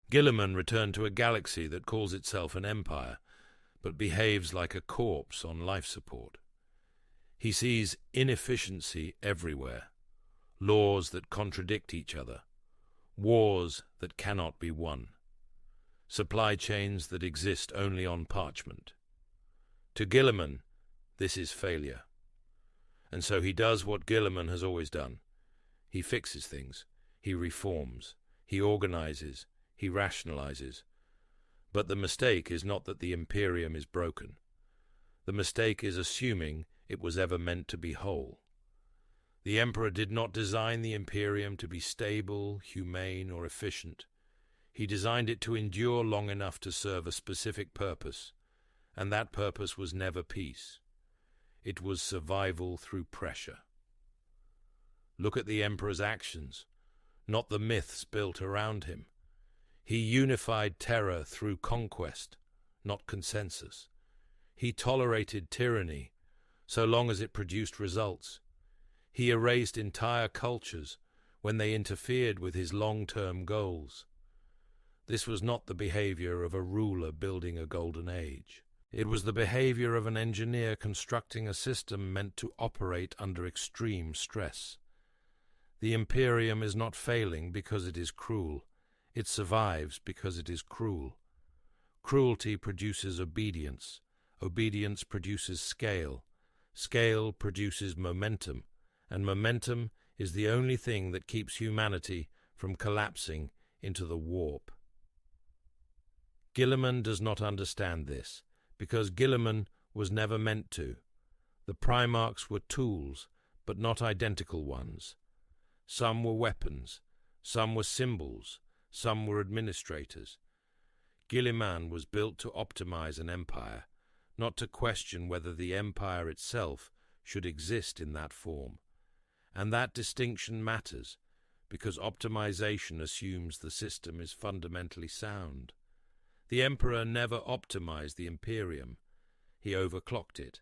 Guilliman returned to a galaxy that calls itself an empire, but behaves like a corpse on life support. He sees inefficiency everywhere, laws that contradict each other, wars that cannot be won, supply chains that exist only on parchment. To Guilliman, this is failure. And so he does what Guilliman has always done. He fixes things, he reforms, he organizes, he rationalizes. But the mistake is not that the Imperium is broken. The mistake is assuming it was ever meant to be whole. The Emperor did not design the Imperium to be stable, humane, or efficient. He designed it to endure long enough to serve a specific purpose, and that purpose was never peace. It was survival through pressure. Look at the Emperor's actions, not the myths built around him. He unified terror through conquest, not consensus. He tolerated tyranny, so long as it produced results. He erased entire cultures when they interfered with his long-term goals. This was not the behavior of a ruler building a golden age. It was the behavior of an engineer constructing a system meant to operate under extreme stress. The Imperium is not failing because it is cruel. It survives because it is cruel. Cruelty produces obedience. Obedience produces scale. Scale produces momentum. And momentum is the only thing that keeps humanity from collapsing into the warp. Guilliman does not understand this, because Guilliman was never meant to. The Primarchs were tools, but not identical ones. Some were weapons, some were symbols, some were administrators. Guilliman was built to optimize an empire, not to question whether the empire itself should exist in that form. And that distinction matters, because optimization assumes the system is fundamentally sound. The Emperor never optimized the Imperium. He overclocked it.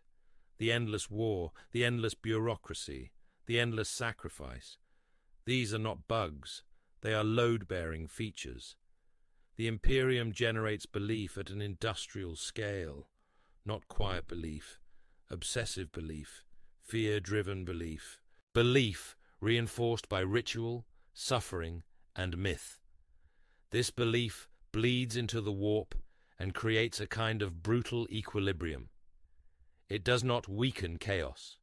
The endless war, the endless bureaucracy, the endless sacrifice. These are not bugs. They are load-bearing features. The Imperium generates belief at an industrial scale, not quiet belief, obsessive belief, fear-driven belief. Belief reinforced by ritual, suffering, and myth. This belief bleeds into the warp and creates a kind of brutal equilibrium. It does not weaken chaos.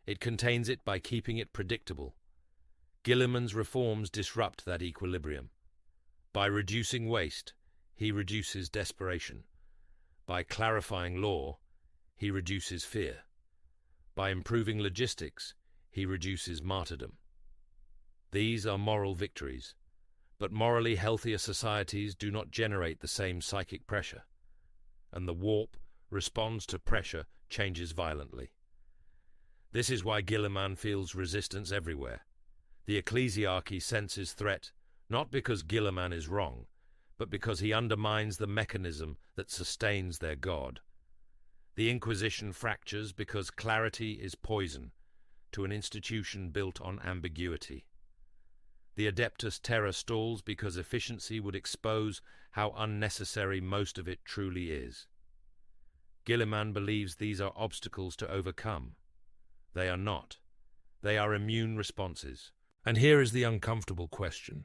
It contains it by keeping it predictable. Guilliman's reforms disrupt that equilibrium. By reducing waste, he reduces desperation. By clarifying law, he reduces fear. By improving logistics, he reduces martyrdom. These are moral victories, but morally healthier societies do not generate the same psychic pressure, and the warp responds to pressure changes violently. This is why Guilliman feels resistance everywhere. The ecclesiarchy senses threat, not because Guilliman is wrong, but because he undermines the mechanism that sustains their god. The Inquisition fractures because clarity is poison to an institution built on ambiguity. The Adeptus Terra stalls because efficiency would expose how unnecessary most of it truly is. Guilliman believes these are obstacles to overcome. They are not. They are immune responses. And here is the uncomfortable question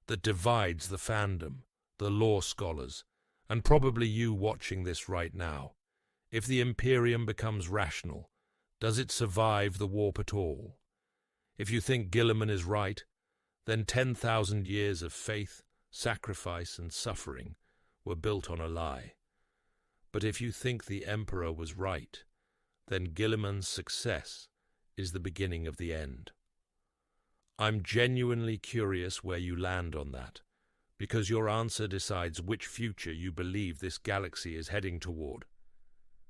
that divides the fandom, the law scholars, and probably you watching this right now. If the Imperium becomes rational, does it survive the warp at all? If you think Guilliman is right, then 10,000 years of faith, sacrifice, and suffering were built on a lie. But if you think the Emperor was right, then Guilliman's success is the beginning of the end. I'm genuinely curious where you land on that, because your answer decides which future you believe this galaxy is heading toward.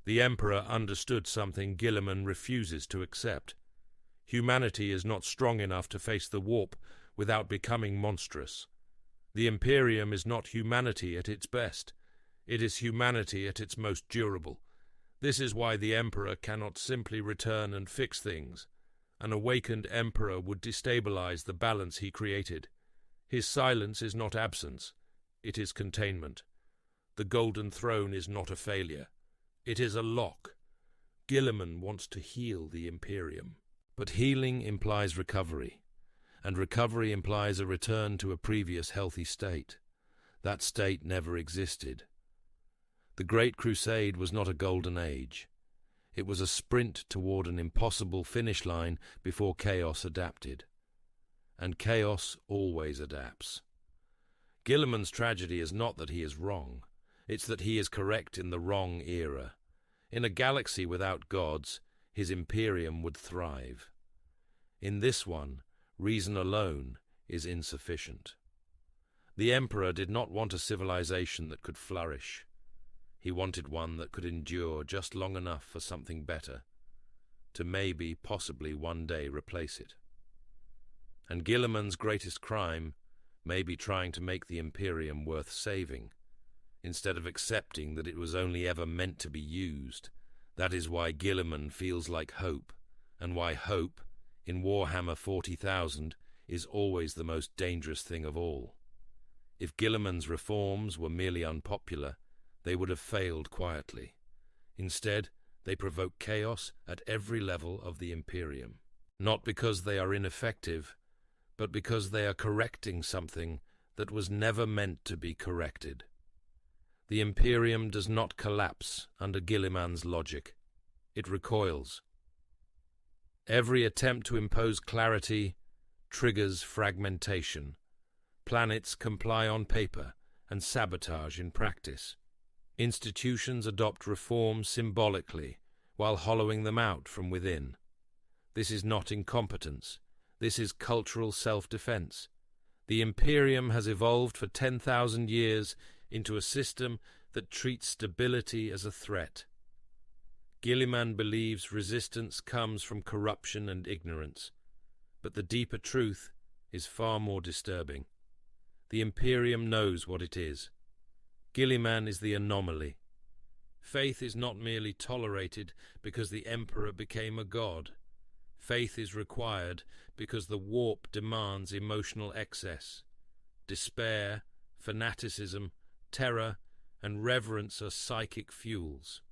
The Emperor understood something Guilliman refuses to accept. Humanity is not strong enough to face the warp without becoming monstrous. The Imperium is not humanity at its best. It is humanity at its most durable. This is why the Emperor cannot simply return and fix things. An awakened Emperor would destabilize the balance he created. His silence is not absence. it is containment. The Golden Throne is not a failure. It is a lock. Guilliman wants to heal the Imperium. But healing implies recovery, and recovery implies a return to a previous healthy state. That state never existed. The Great Crusade was not a golden age. It was a sprint toward an impossible finish line before chaos adapted. And chaos always adapts. Guilliman's tragedy is not that he is wrong. It's that he is correct in the wrong era. In a galaxy without gods, his Imperium would thrive. In this one, reason alone is insufficient. The Emperor did not want a civilization that could flourish. He wanted one that could endure just long enough for something better, to maybe, possibly one day replace it. And Guilliman's greatest crime may be trying to make the Imperium worth saving, instead of accepting that it was only ever meant to be used. That is why Guilliman feels like hope, and why hope, in Warhammer 40,000, is always the most dangerous thing of all. If Guilliman's reforms were merely unpopular, they would have failed quietly. Instead, they provoke chaos at every level of the Imperium. Not because they are ineffective, but because they are correcting something that was never meant to be corrected. The Imperium does not collapse under Guilliman's logic. It recoils. Every attempt to impose clarity triggers fragmentation. Planets comply on paper and sabotage in practice. Institutions adopt reform symbolically while hollowing them out from within. This is not incompetence. This is cultural self-defense. The Imperium has evolved for 10,000 years into a system that treats stability as a threat. Guilliman believes resistance comes from corruption and ignorance, but the deeper truth is far more disturbing. The Imperium knows what it is. Guilliman is the anomaly. Faith is not merely tolerated because the Emperor became a god. Faith is required because the warp demands emotional excess. Despair, fanaticism, terror, and reverence are psychic fuels.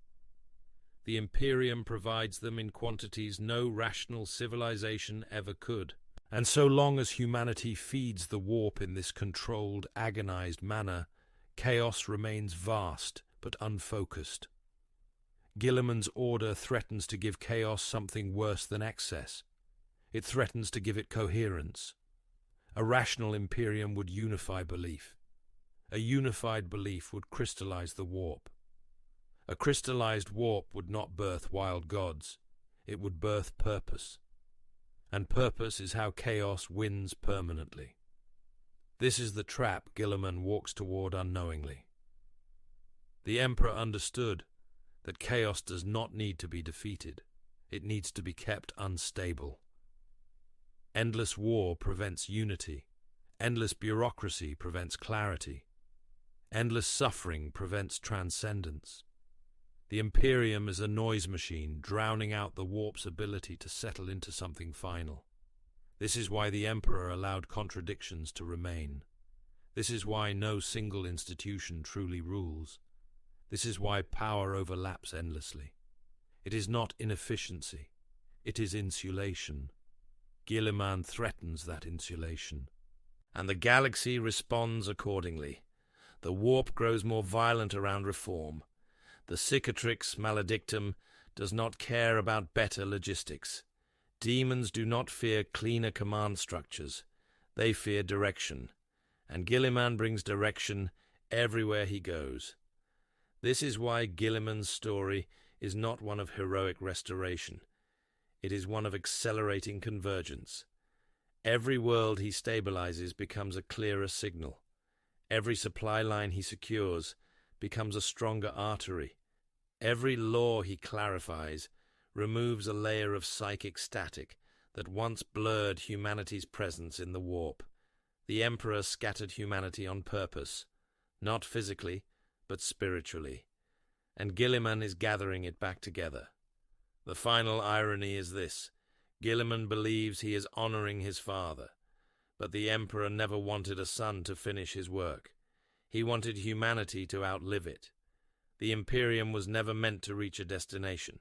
The Imperium provides them in quantities no rational civilization ever could. And so long as humanity feeds the warp in this controlled, agonized manner, chaos remains vast but unfocused. Guilliman's order threatens to give chaos something worse than excess. It threatens to give it coherence. A rational Imperium would unify belief. A unified belief would crystallize the warp. A crystallized warp would not birth wild gods. It would birth purpose. And purpose is how chaos wins permanently. This is the trap Guilliman walks toward unknowingly. The Emperor understood that chaos does not need to be defeated. It needs to be kept unstable. Endless war prevents unity. Endless bureaucracy prevents clarity. Endless suffering prevents transcendence. The Imperium is a noise machine, drowning out the warp's ability to settle into something final. This is why the Emperor allowed contradictions to remain. This is why no single institution truly rules. This is why power overlaps endlessly. It is not inefficiency. It is insulation. Guilliman threatens that insulation. And the galaxy responds accordingly. The warp grows more violent around reform. The cicatrix maledictum does not care about better logistics. Demons do not fear cleaner command structures. They fear direction. And Guilliman brings direction everywhere he goes. This is why Guilliman's story is not one of heroic restoration. It is one of accelerating convergence. Every world he stabilizes becomes a clearer signal. Every supply line he secures becomes a stronger artery. Every law he clarifies removes a layer of psychic static that once blurred humanity's presence in the warp. The Emperor scattered humanity on purpose, not physically, but spiritually, and Guilliman is gathering it back together. The final irony is this: Guilliman believes he is honoring his father, but the Emperor never wanted a son to finish his work. He wanted humanity to outlive it. The Imperium was never meant to reach a destination.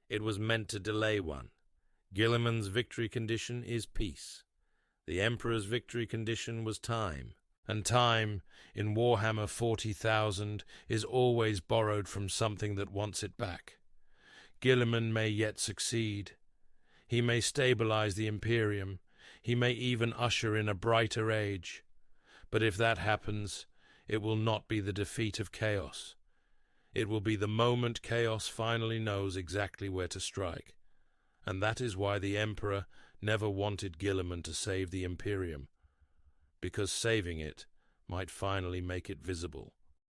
It was meant to delay one. Guilliman's victory condition is peace. The Emperor's victory condition was time. And time, in Warhammer 40,000, is always borrowed from something that wants it back. Guilliman may yet succeed. He may stabilize the Imperium. He may even usher in a brighter age. But if that happens, it will not be the defeat of chaos. It will be the moment chaos finally knows exactly where to strike. And that is why the Emperor never wanted Guilliman to save the Imperium, because saving it might finally make it visible.